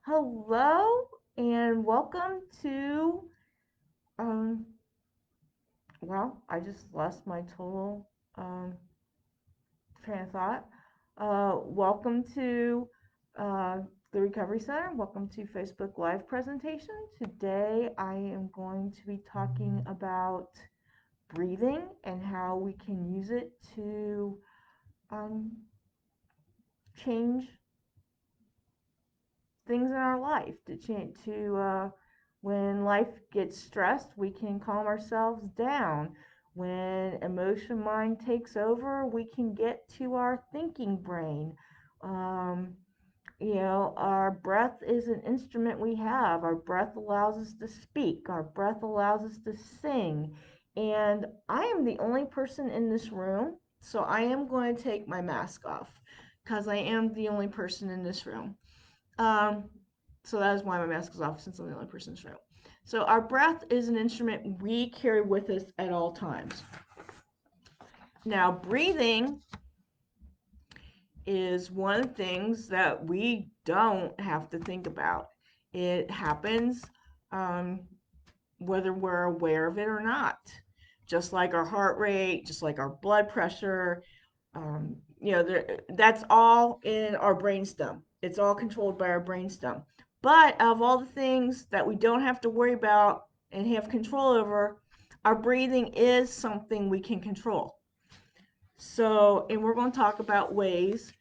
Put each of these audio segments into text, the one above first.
Hello and welcome to um I just lost my total um train of thought. Welcome to uh the Recovery Center. Welcome to Facebook Live presentation. Today I am going to be talking about breathing and how we can use it to um change things in our life to change to when life gets stressed, we can calm ourselves down. When emotion mind takes over, we can get to our thinking brain. um, our breath is an instrument we have. Our breath allows us to speak, our breath allows us to sing. And I am the only person in this room, so I am going to take my mask off because I am the only person in this room. um, so that is why my mask is off, since I'm the only person in this room. So our breath is an instrument we carry with us at all times. Now, breathing is one of the things that we don't have to think about. It happens um, whether we're aware of it or not. Just like our heart rate, just like our blood pressure, that's all in our brainstem. It's all controlled by our brainstem. But of all the things that we don't have to worry about and have control over, our breathing is something we can control. So, and we're going to talk about ways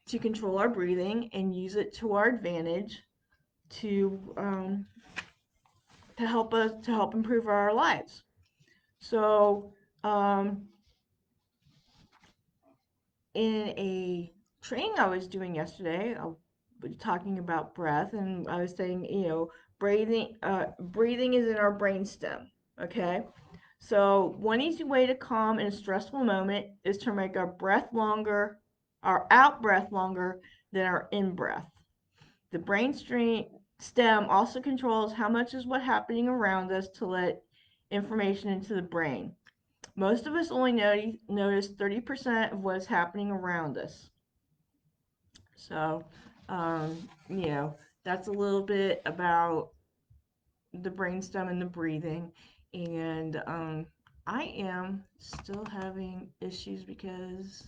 to control our breathing and use it to our advantage to to help improve our lives. So, um, in a training I was doing yesterday, I was talking about breath, and I was saying, breathing is in our brainstem. Okay, so one easy way to calm in a stressful moment is to make our out breath longer than our in breath. The brain stem also controls how much is what happening around us to let information into the brain. Most of us only notice 30% of what's happening around us. So, you know, that's a little bit about the brainstem and the breathing. And I am still having issues because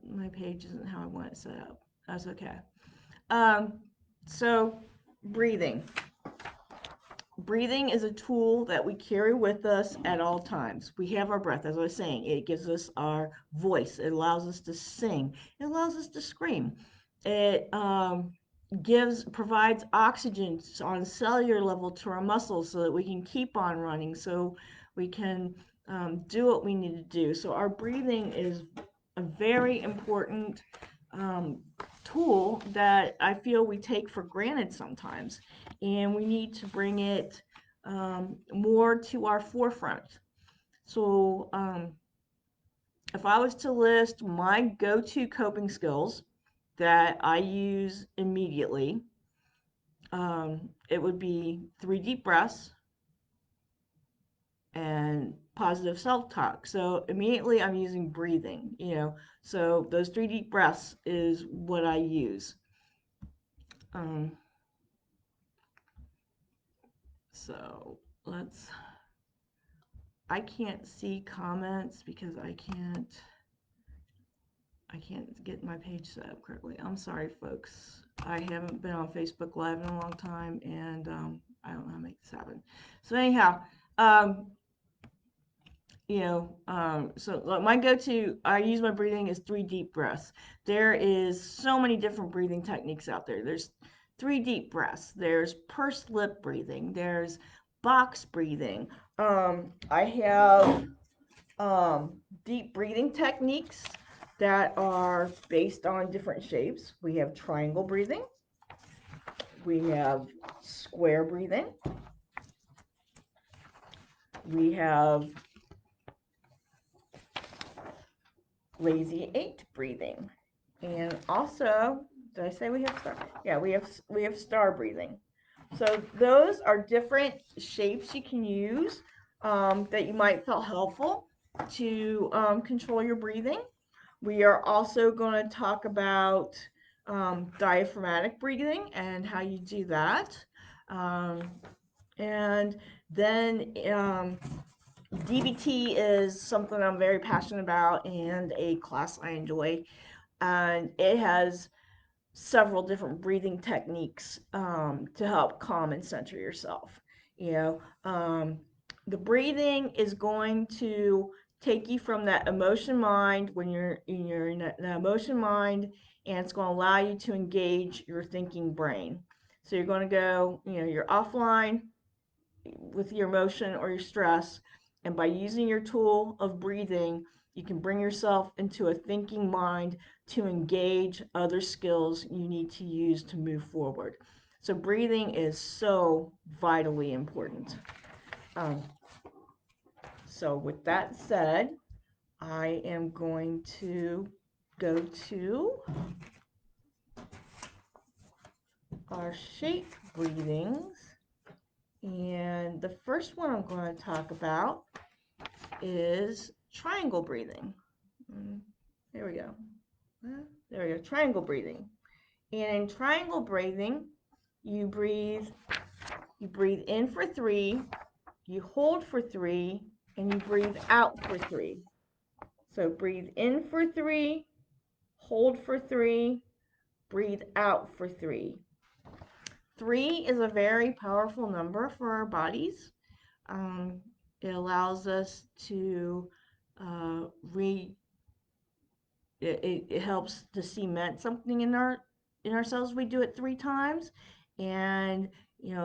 my page isn't how I want it set up. That's okay. Um, so, breathing. Breathing is a tool that we carry with us at all times. We have our breath, as I was saying, it gives us our voice, it allows us to sing, it allows us to scream, it provides oxygen on a cellular level to our muscles so that we can keep on running, so we can do what we need to do. So, our breathing is a very important um, tool that I feel we take for granted sometimes, and we need to bring it more to our forefront. So, if I was to list my go to coping skills that I use immediately, it would be 3 deep breaths and positive self talk. So, immediately I'm using breathing. So, those 3 deep breaths is what I use. Um, so, I can't see comments because I can't get my page set up correctly. I'm sorry, folks. I haven't been on Facebook Live in a long time, and I don't know how to make this happen. So anyhow, um, so my go-to, I use my breathing is 3 deep breaths. There is so many different breathing techniques out there. There's 3 deep breaths. There's pursed lip breathing. There's box breathing. I have um, deep breathing techniques that are based on different shapes. We have triangle breathing, we have square breathing, we have lazy 8 breathing, and also, did I say we have star? Yeah, we have star breathing. So those are different shapes you can use that you might feel helpful to control your breathing. We are also going to talk about diaphragmatic breathing and how you do that. Um, and then DBT is something I'm very passionate about and a class I enjoy. And it has several different breathing techniques to help calm and center yourself. You know, the breathing is going to take you from that emotion mind when you're in that emotion mind, and it's going to allow you to engage your thinking brain. So you're going to go, you're offline with your emotion or your stress, and by using your tool of breathing, you can bring yourself into a thinking mind to engage other skills you need to use to move forward. So breathing is so vitally important. Um, so with that said, I am going to go to our shape breathings. And the first one I'm going to talk about is triangle breathing. There we go. There we go. Triangle breathing. And in triangle breathing, you breathe in for 3, you hold for 3, and you breathe out for 3. So breathe in for 3, hold for 3, breathe out for 3. 3 is a very powerful number for our bodies. It allows us to uh, re it helps to cement something in ourselves. We do it 3 times, and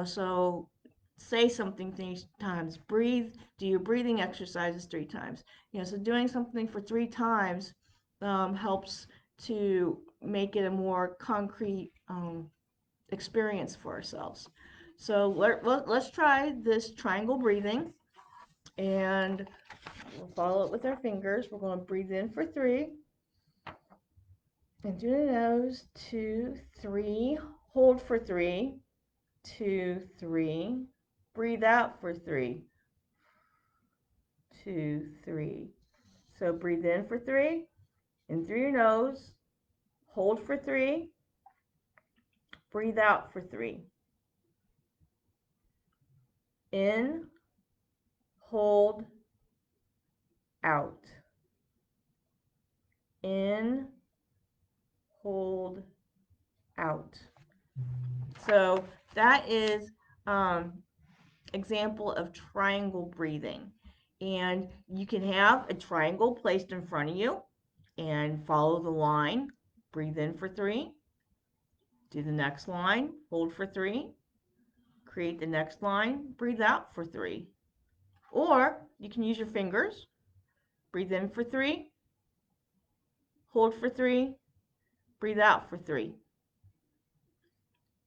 so say something 3 times. Breathe. Do your breathing exercises 3 times. So doing something for 3 times helps to make it a more concrete experience for ourselves. So let's try this triangle breathing, and we'll follow it with our fingers. We're going to breathe in for 3. And through the nose, 2, 3. Hold for 3, 2, 3. Breathe out for 3, 2, 3. So breathe in for 3, in through your nose. Hold for 3. Breathe out for 3. In, hold, out. In, hold, out. So that is example of triangle breathing. And you can have a triangle placed in front of you and follow the line. Breathe in for 3. Do the next line. Hold for 3. Create the next line. Breathe out for 3. Or you can use your fingers. Breathe in for 3. Hold for 3. Breathe out for 3.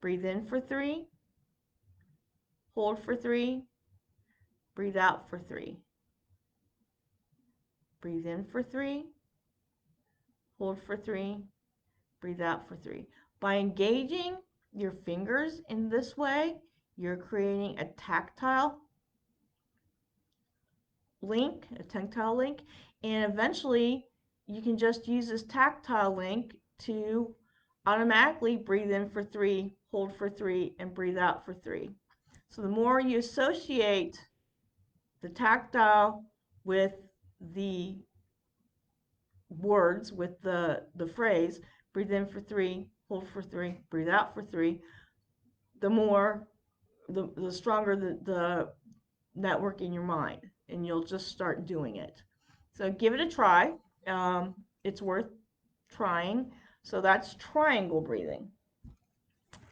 Breathe in for 3. Hold for 3. Breathe out for 3. Breathe in for 3. Hold for 3. Breathe out for 3. By engaging your fingers in this way, you're creating a tactile link, and eventually you can just use this tactile link to automatically breathe in for 3, hold for 3, and breathe out for 3. So the more you associate the tactile with the words, with the phrase, breathe in for 3, hold for 3, breathe out for 3, the stronger the network in your mind, and you'll just start doing it. So give it a try. It's worth trying. So that's triangle breathing.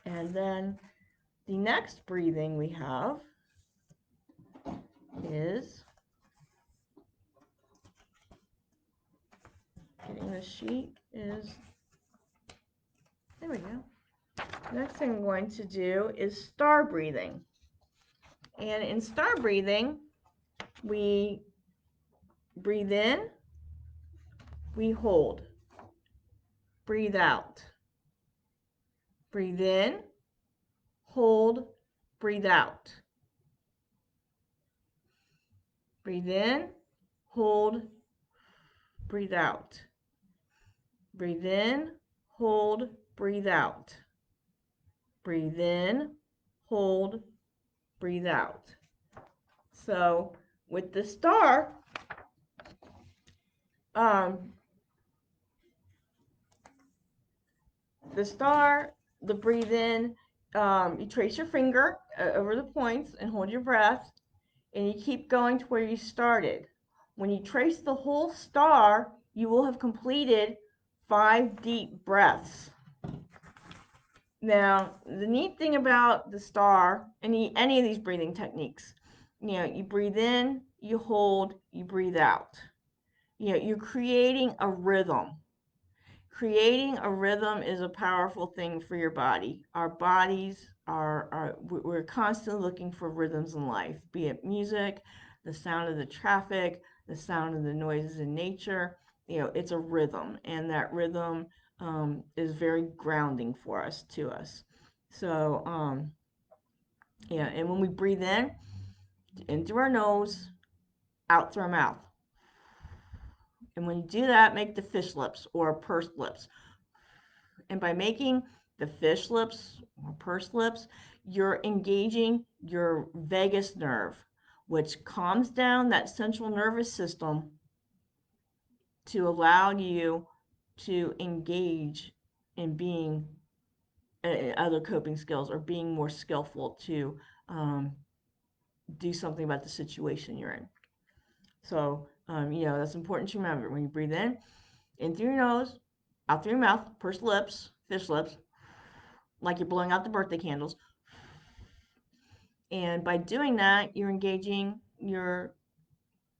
And then the next breathing we have is getting the sheet is, there we go. Next thing I'm going to do is star breathing. And in star breathing, we breathe in, we hold, breathe out, breathe in, hold, breathe out, breathe in, hold, breathe out, breathe in, hold, breathe out. Breathe in, hold, breathe out. So with the star, um, the breathe in, you trace your finger over the points and hold your breath, and you keep going to where you started. When you trace the whole star, you will have completed 5 deep breaths. Now, the neat thing about the star, any of these breathing techniques, you breathe in, you hold, you breathe out. You're creating a rhythm. Creating a rhythm is a powerful thing for your body. Our bodies we're constantly looking for rhythms in life, be it music, the sound of the traffic, the sound of the noises in nature. It's a rhythm, and that rhythm is very grounding for us, to us. So, yeah, and when we breathe in through our nose, out through our mouth. And when you do that, make the fish lips or pursed lips. And by making the fish lips or pursed lips, you're engaging your vagus nerve, which calms down that central nervous system to allow you to engage in being other coping skills or being more skillful to do something about the situation you're in. So, that's important to remember. When you breathe in through your nose, out through your mouth, pursed lips, fish lips, like you're blowing out the birthday candles. And by doing that, you're engaging your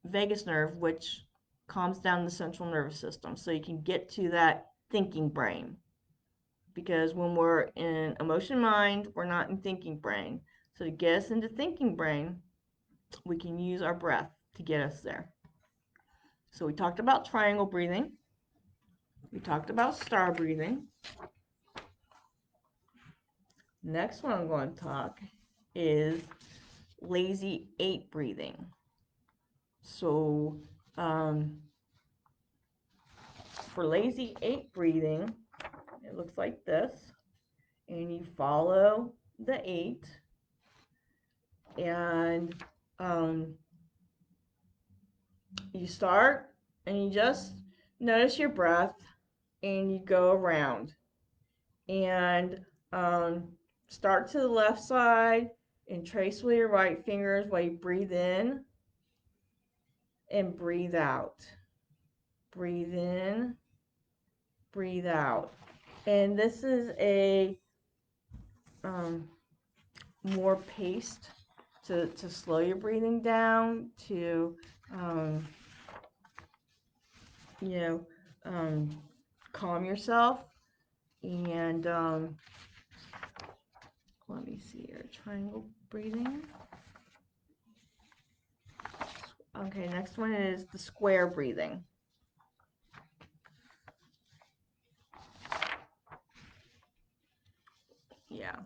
vagus nerve, which calms down the central nervous system. So you can get to that thinking brain. Because when we're in emotion mind, we're not in thinking brain. So to get us into thinking brain, we can use our breath to get us there. So we talked about triangle breathing. We talked about star breathing. Next one I'm going to talk is lazy 8 breathing. So for lazy 8 breathing, it looks like this, and you follow the 8, and you start and you just notice your breath, and you go around and start to the left side and trace with your right fingers while you breathe in and breathe out. Breathe in, breathe out. And this is a more paced to slow your breathing down, to calm yourself. And let me see here, triangle breathing. Okay, next one is the square breathing. Yeah,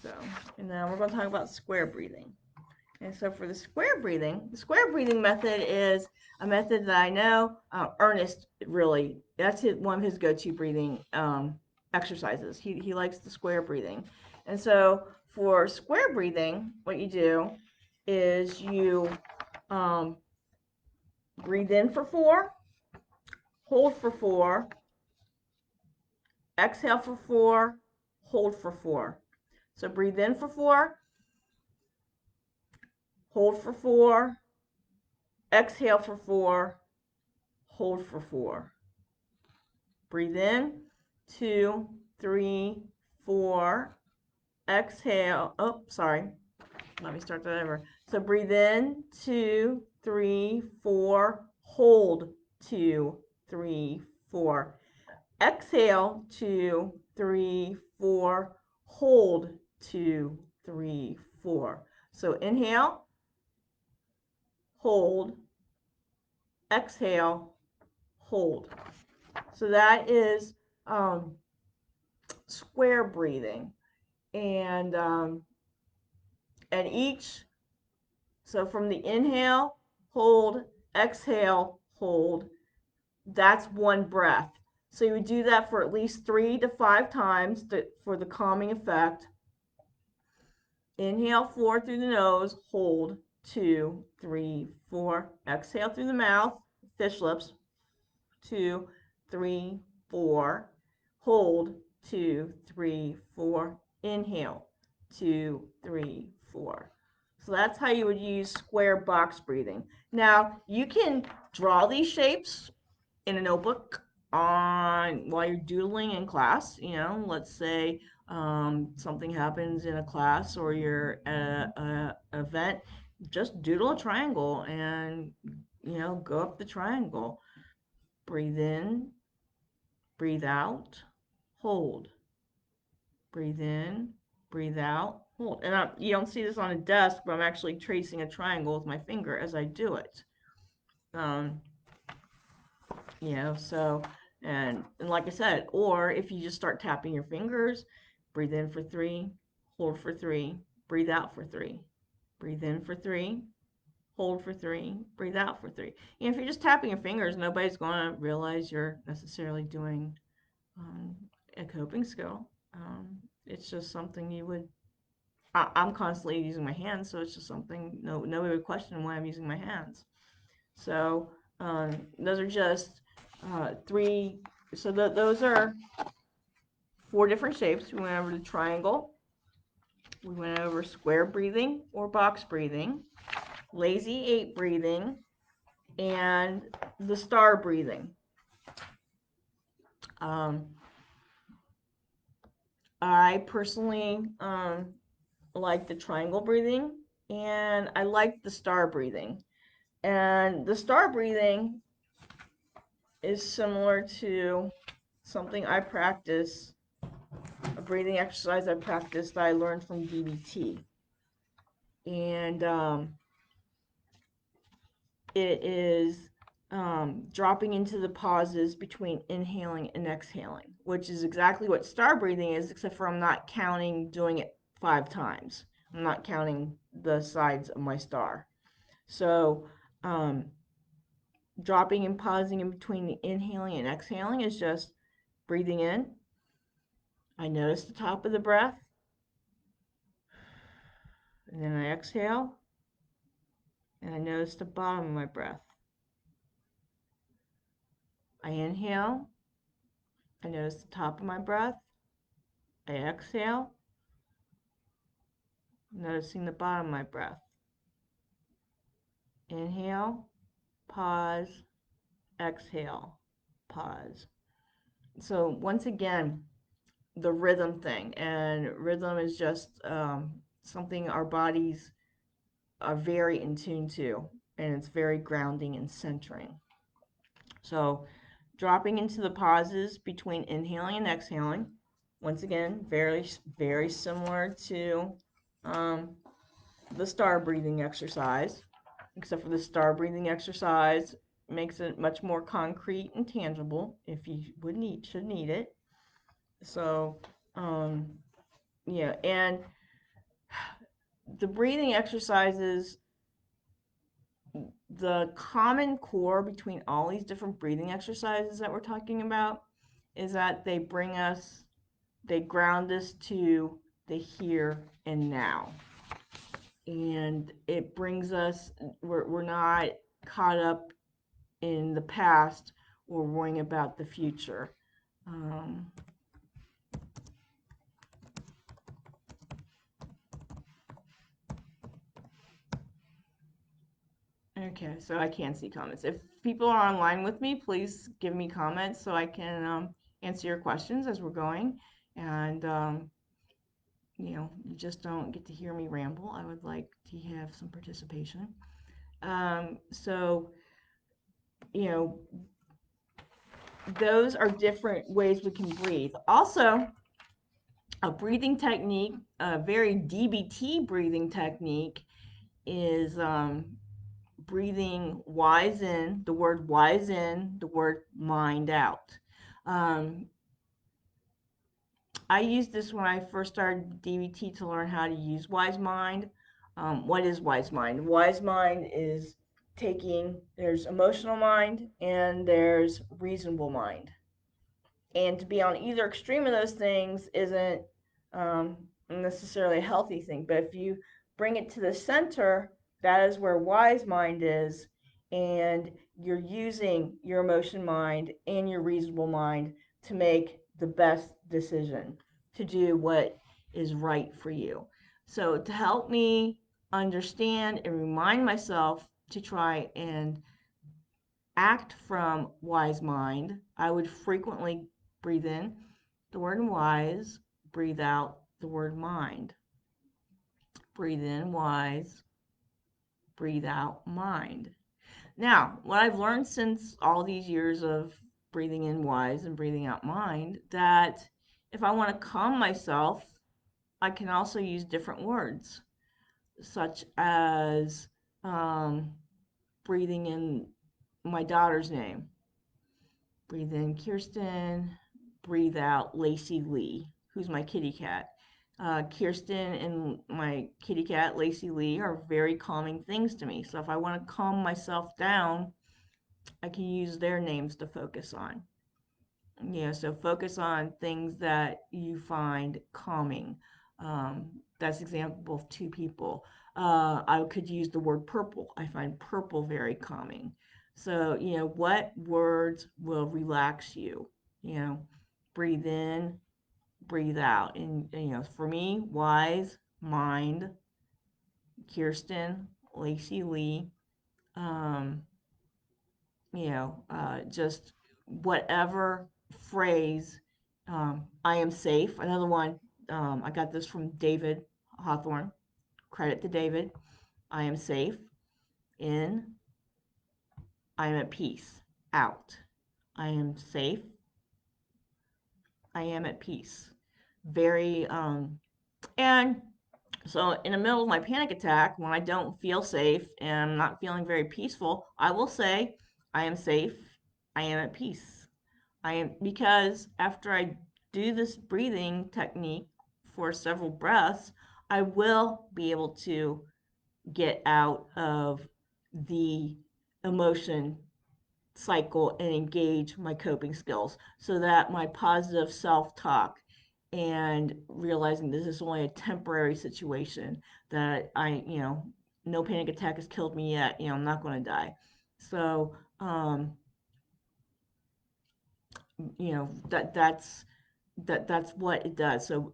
so, and now we're going to talk about square breathing. And so for the square breathing method is a method that I know Ernest really, that's one of his go-to breathing exercises. He likes the square breathing. And so for square breathing, what you do is you breathe in for 4, hold for 4, exhale for 4, hold for 4. So breathe in for 4, hold for 4, exhale for 4, hold for 4. Breathe in, 2, 3, 4. Exhale. Oh, sorry. Let me start that over. So breathe in, 2, 3, 4. Hold, 2, 3, 4. Exhale, 2, 3, 4. Hold, 2, 3, 4. So inhale, hold, exhale, hold. So that is square breathing. And so from the inhale, hold, exhale, hold, that's one breath. So you would do that for at least 3 to 5 times for the calming effect. Inhale 4 through the nose, hold 2, 3, 4. Exhale through the mouth, fish lips, 2, 3, 4. Hold 2, 3, 4. Inhale 2, 3, 4. So that's how you would use square box breathing. Now you can draw these shapes in a notebook on while you're doodling in class. Let's say something happens in a class or you're at a event, just doodle a triangle and go up the triangle. Breathe in, breathe out, hold. Breathe in, breathe out, hold. And you don't see this on a desk, but I'm actually tracing a triangle with my finger as I do it. Um, so, and like I said, or if you just start tapping your fingers, breathe in for 3, hold for 3, breathe out for 3. Breathe in for 3, hold for 3, breathe out for 3. And if you're just tapping your fingers, nobody's going to realize you're necessarily doing a coping skill. It's just something you would. I'm constantly using my hands, so it's just something nobody would question why I'm using my hands. So those are just 3. So those are 4 different shapes. We went over the triangle. We went over square breathing or box breathing, lazy 8 breathing, and the star breathing. I personally like the triangle breathing, and I like the star breathing. And the star breathing is similar to something I practice, a breathing exercise I practiced that I learned from DBT. And it is dropping into the pauses between inhaling and exhaling, which is exactly what star breathing is, except for I'm not counting doing it 5 times. I'm not counting the sides of my star. So dropping and pausing in between the inhaling and exhaling is just breathing in. I notice the top of the breath, and then I exhale, and I notice the bottom of my breath. I inhale, I notice the top of my breath, I exhale, noticing the bottom of my breath. Inhale, pause, exhale, pause. So once again, the rhythm thing, and rhythm is just something our bodies are very in tune to, and it's very grounding and centering. So dropping into the pauses between inhaling and exhaling. Once again, very, very similar to the star breathing exercise, except for the star breathing exercise makes it much more concrete and tangible if you should need it. So, yeah, and the breathing exercises, the common core between all these different breathing exercises that we're talking about is that they ground us to the here and now. And it brings us, we're not caught up in the past or worrying about the future. Okay, so I can see comments. If people are online with me, please give me comments so I can answer your questions as we're going. And, you just don't get to hear me ramble. I would like to have some participation. So, you know, those are different ways we can breathe. Also, a breathing technique, a very DBT breathing technique, is breathing wise in, the word wise in, the word mind out. I used this when I first started DBT to learn how to use wise mind. What is wise mind? Wise mind is there's emotional mind and there's reasonable mind. And to be on either extreme of those things isn't um, necessarily a healthy thing. But if you bring it to the center, that is where wise mind is, and you're using your emotion mind and your reasonable mind to make the best decision to do what is right for you. So, to help me understand and remind myself to try and act from wise mind, I would frequently breathe in the word wise, breathe out the word mind. Breathe in wise, breathe out mind. Now, what I've learned since all these years of breathing in wise and breathing out mind, that if I want to calm myself, I can also use different words, such as um, breathing in my daughter's name. Breathe in Kirsten, breathe out Lacey Lee, who's my kitty cat. Kirsten and my kitty cat, Lacey Lee, are very calming things to me. So if I want to calm myself down, I can use their names to focus on. So focus on things that you find calming. That's an example of two people. I could use the word purple. I find purple very calming. So, what words will relax you? You know, breathe in, breathe out. And for me, wise, mind, Kirsten, Lacey Lee, um, just whatever phrase, I am safe. Another one, I got this from David Hawthorne. Credit to David. I am safe. In, I am at peace. Out, I am safe. I am at peace. Very, and so in the middle of my panic attack, when I don't feel safe and I'm not feeling very peaceful, I will say, I am safe. I am at peace. I am, because after I do this breathing technique for several breaths, I will be able to get out of the emotion cycle and engage my coping skills so that my positive self talk and realizing this is only a temporary situation, that no panic attack has killed me yet, I'm not going to die. So, that's what it does. So,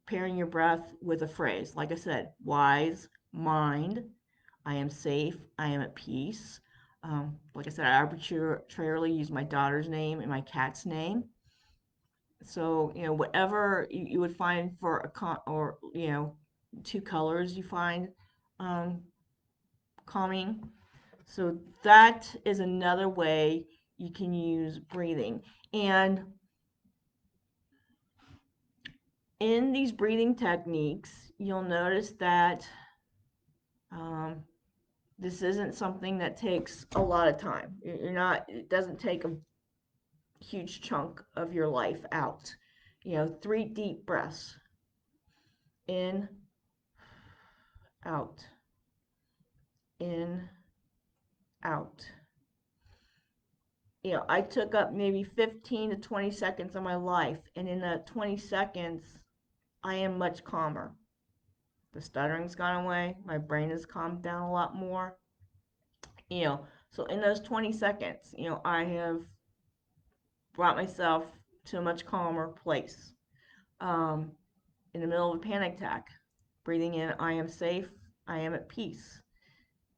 pairing your breath with a phrase, like I said, wise mind, I am safe, I am at peace. Like I said, I arbitrarily use my daughter's name and my cat's name. So, whatever you would find for or, two colors you find um, calming. So, that is another way you can use breathing. And in these breathing techniques, you'll notice that um, this isn't something that takes a lot of time. It doesn't take a huge chunk of your life out. 3 deep breaths in, out, in, out. I took up maybe 15 to 20 seconds of my life, and in that 20 seconds, I am much calmer. The stuttering's gone away, my brain has calmed down a lot more. So in those 20 seconds, I have brought myself to a much calmer place. Um, in the middle of a panic attack, breathing in, I am safe, I am at peace.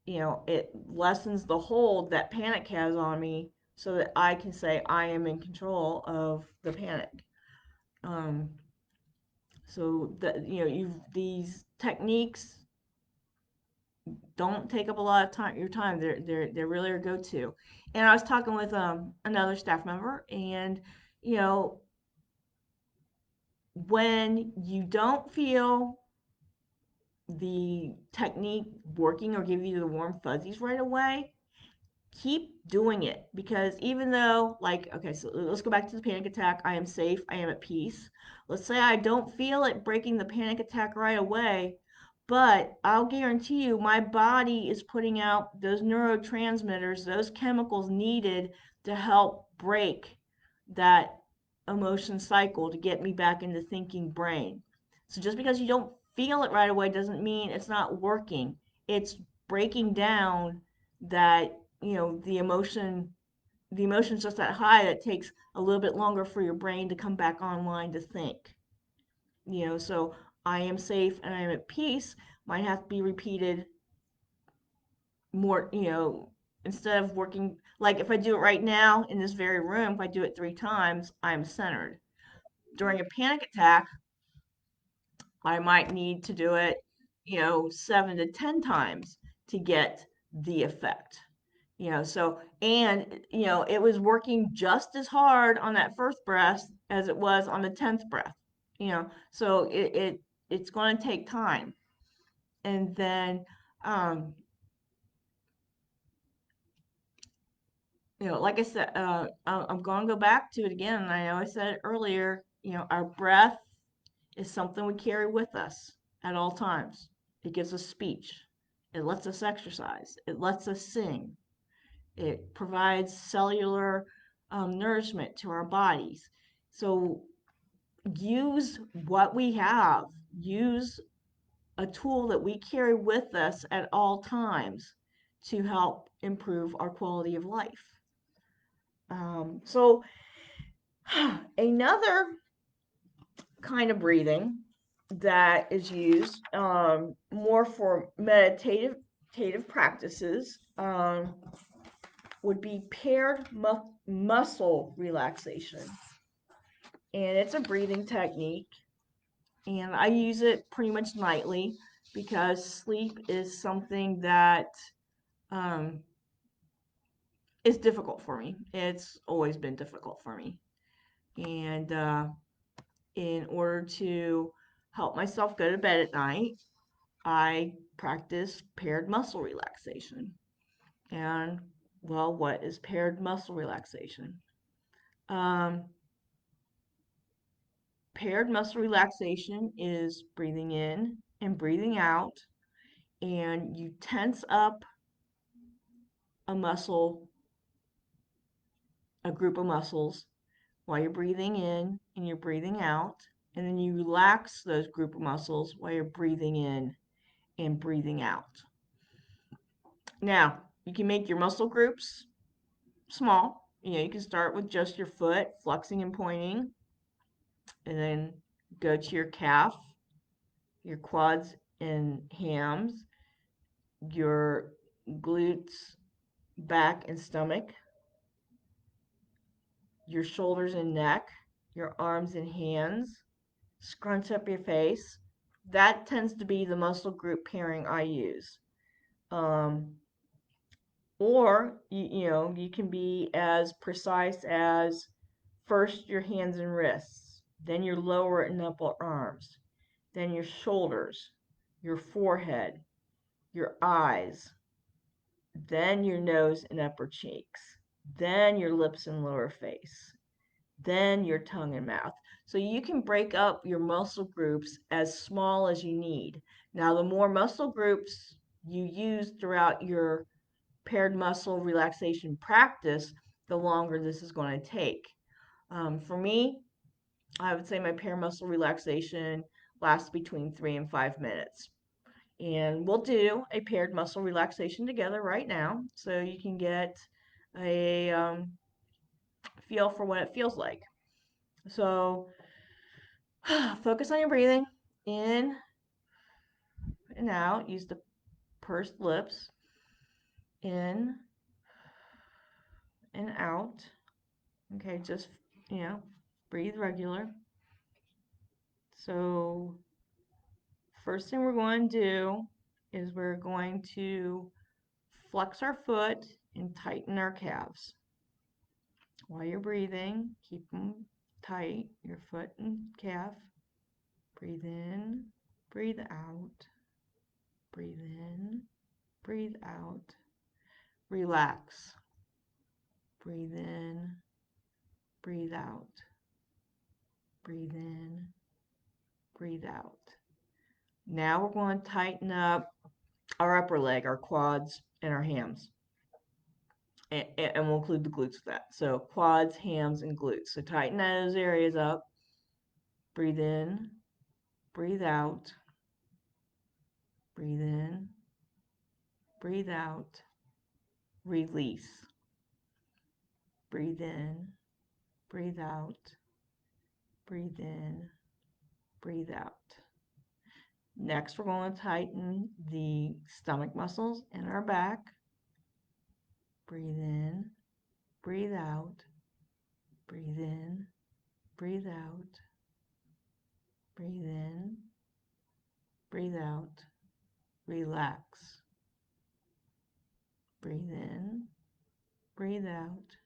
It lessens the hold that panic has on me so that I can say I am in control of the panic. Um, so that these techniques don't take up a lot of time. Your time, they're really a go-to. And I was talking with another staff member, and you know when you don't feel the technique working or give you the warm fuzzies right away, keep doing it, because even though, like, okay, so let's go back to the panic attack. I am safe, I am at peace. Let's say I don't feel it breaking the panic attack right away, but I'll guarantee you my body is putting out those neurotransmitters, those chemicals needed to help break that emotion cycle to get me back into thinking brain. So just because you don't feel it right away doesn't mean it's not working. It's breaking down that, the emotion's just that high that it takes a little bit longer for your brain to come back online to think. So I am safe and I am at peace might have to be repeated more, instead of working, like if I do it right now in this very room, if I do it 3 times, I'm centered. During a panic attack, I might need to do it, 7 to 10 times to get the effect. It was working just as hard on that first breath as it was on the 10th breath. So it's going to take time. And then, um, like I said, I'm going to go back to it again. And I know I said it earlier, our breath is something we carry with us at all times. It gives us speech. It lets us exercise. It lets us sing. It provides cellular nourishment to our bodies. So use what we have. Use a tool that we carry with us at all times to help improve our quality of life. So another kind of breathing that is used more for meditative practices would be paired muscle relaxation. And it's a breathing technique, and I use it pretty much nightly because sleep is something that um, is difficult for me. It's always been difficult for me. And in order to help myself go to bed at night, I practice paired muscle relaxation. And, well, what is paired muscle relaxation? Um, Paired muscle relaxation is breathing in and breathing out, and you tense up a muscle, a group of muscles, while you're breathing in and you're breathing out, and then you relax those group of muscles while you're breathing in and breathing out. Now, you can make your muscle groups small. You can start with just your foot, flexing and pointing, and then go to your calf, your quads and hams, your glutes, back and stomach, your shoulders and neck, your arms and hands, scrunch up your face. That tends to be the muscle group pairing I use. Um, or you can be as precise as first your hands and wrists, then your lower and upper arms, then your shoulders, your forehead, your eyes, then your nose and upper cheeks, then your lips and lower face, then your tongue and mouth. So you can break up your muscle groups as small as you need. Now, the more muscle groups you use throughout your paired muscle relaxation practice, the longer this is going to take. For me, I would say my paired muscle relaxation lasts between 3 and 5 minutes. And we'll do a paired muscle relaxation together right now so you can get a feel for what it feels like. So focus on your breathing in and out. Use the pursed lips in and out. Okay, just, breathe regular. So, first thing we're going to do is we're going to flex our foot and tighten our calves. While you're breathing, keep them tight, your foot and calf. Breathe in, breathe out, breathe in, breathe out. Relax. Breathe in, breathe out, breathe in, breathe out. Now we're going to tighten up our upper leg, our quads, and our hams. and we'll include the glutes with that. So quads, hams, and glutes. So tighten those areas up. Breathe in, breathe out, breathe in, breathe out, release. Breathe in, breathe out, breathe in, breathe out. Next, we're going to tighten the stomach muscles in our back. Breathe in, breathe out, breathe in, breathe out, breathe in, breathe out, relax. Breathe in, breathe out,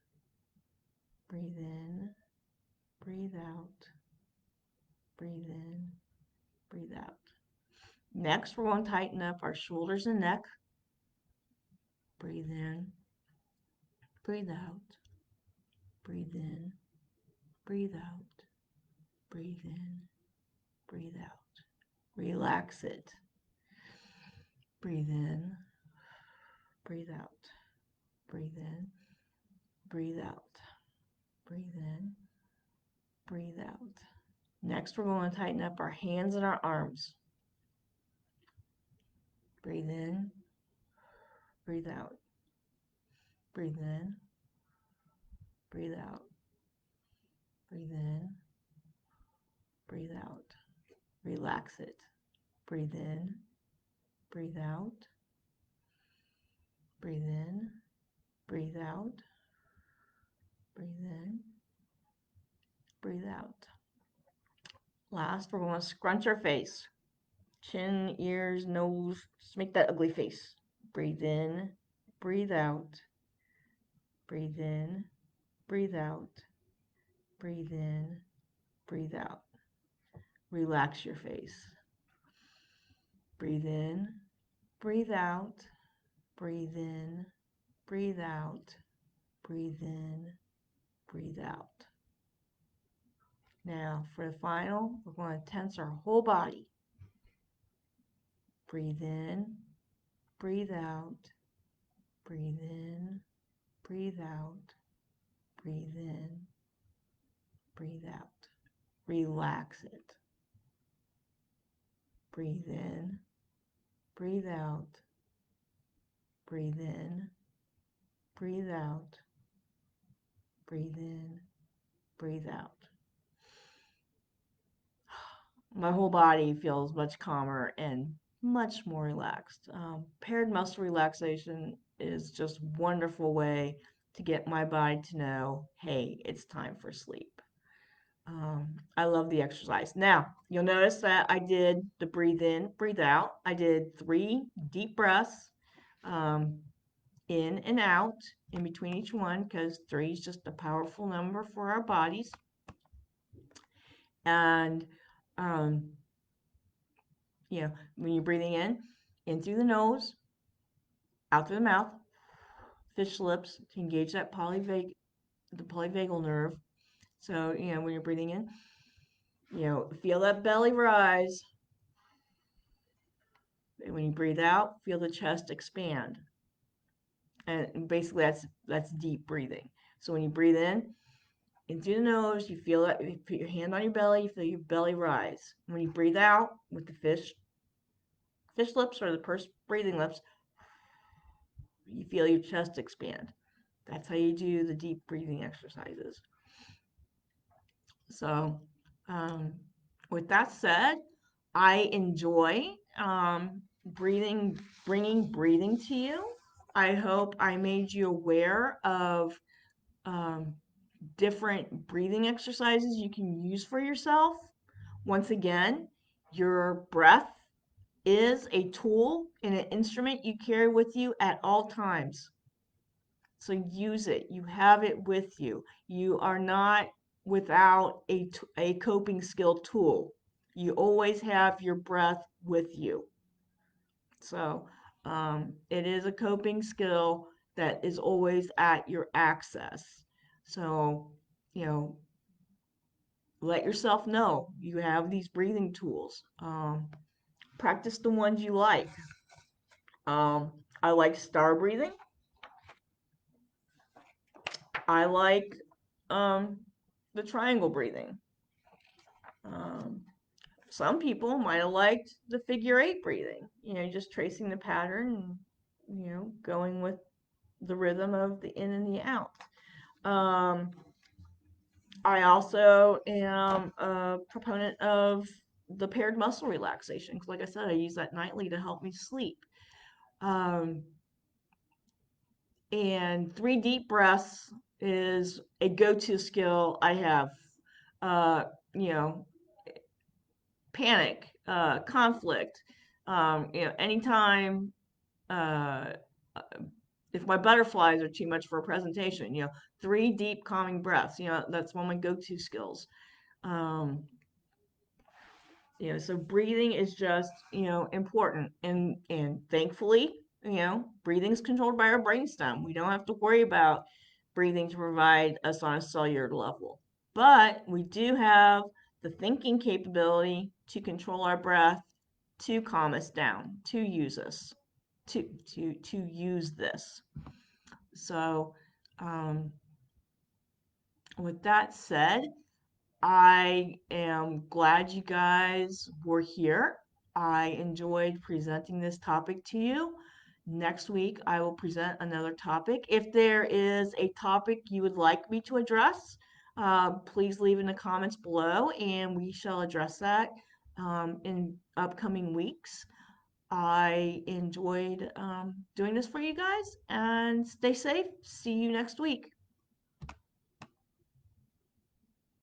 breathe in, breathe out, breathe in, breathe out. Next, we're going to tighten up our shoulders and neck. Breathe in, breathe out, breathe in, breathe out, breathe in, breathe out. Relax it. Breathe in, breathe out, breathe in, breathe out, breathe in, breathe out. Next, we're going to tighten up our hands and our arms. Breathe in, breathe out, breathe in, breathe out, breathe in, breathe out. Relax it. Breathe in, breathe out, breathe in, breathe out, breathe in, breathe out. Last, we're going to scrunch our face. Chin, ears, nose, just make that ugly face. Breathe in, breathe out, breathe in, breathe out, breathe in, breathe out. Relax your face. Breathe in, breathe out, breathe in, breathe out, breathe in, breathe out. Now, for the final, we're going to tense our whole body. Breathe in, breathe out, breathe in, breathe out, breathe in, breathe out. Relax it. Breathe in, breathe out, breathe in, breathe out, breathe in, breathe out. My whole body feels much calmer and much more relaxed. Paired muscle relaxation is just a wonderful way to get my body to know, hey, it's time for sleep. I love the exercise. Now, you'll notice that I did the breathe in, breathe out. I did 3 deep breaths um, in and out in between each one because 3 is just a powerful number for our bodies. And when you're breathing in through the nose, out through the mouth, fish lips to engage that the polyvagal nerve. So, when you're breathing in, feel that belly rise. And when you breathe out, feel the chest expand. And basically that's deep breathing. So when you breathe in through the nose, you feel that, you put your hand on your belly, you feel your belly rise. When you breathe out with the fish lips or the pursed breathing lips, you feel your chest expand. That's how you do the deep breathing exercises. So, with that said, I enjoy bringing breathing to you. I hope I made you aware of different breathing exercises you can use for yourself. Once again, your breath is a tool and an instrument you carry with you at all times. So use it. You have it with you. You are not without a coping skill tool. You always have your breath with you. So it is a coping skill that is always at your access. So, let yourself know you have these breathing tools. Practice the ones you like. I like star breathing. I like um, the triangle breathing. Um, some people might have liked the figure eight breathing, just tracing the pattern and, going with the rhythm of the in and the out. Um, I also am a proponent of the paired muscle relaxation because, like I said, I use that nightly to help me sleep. Um, and three deep breaths is a go-to skill I have. Uh, you know, Panic, conflict. Anytime uh, uh, if my butterflies are too much for a presentation, three deep calming breaths. That's one of my go-to skills. Um, so breathing is just, important. And thankfully, breathing is controlled by our brainstem. We don't have to worry about breathing to provide us on a cellular level. But we do have the thinking capability to control our breath, to calm us down, to use us, to use this. So, um, with that said, I am glad you guys were here. I enjoyed presenting this topic to you. Next week, I will present another topic. If there is a topic you would like me to address, please leave in the comments below and we shall address that in upcoming weeks. I enjoyed doing this for you guys and stay safe. See you next week.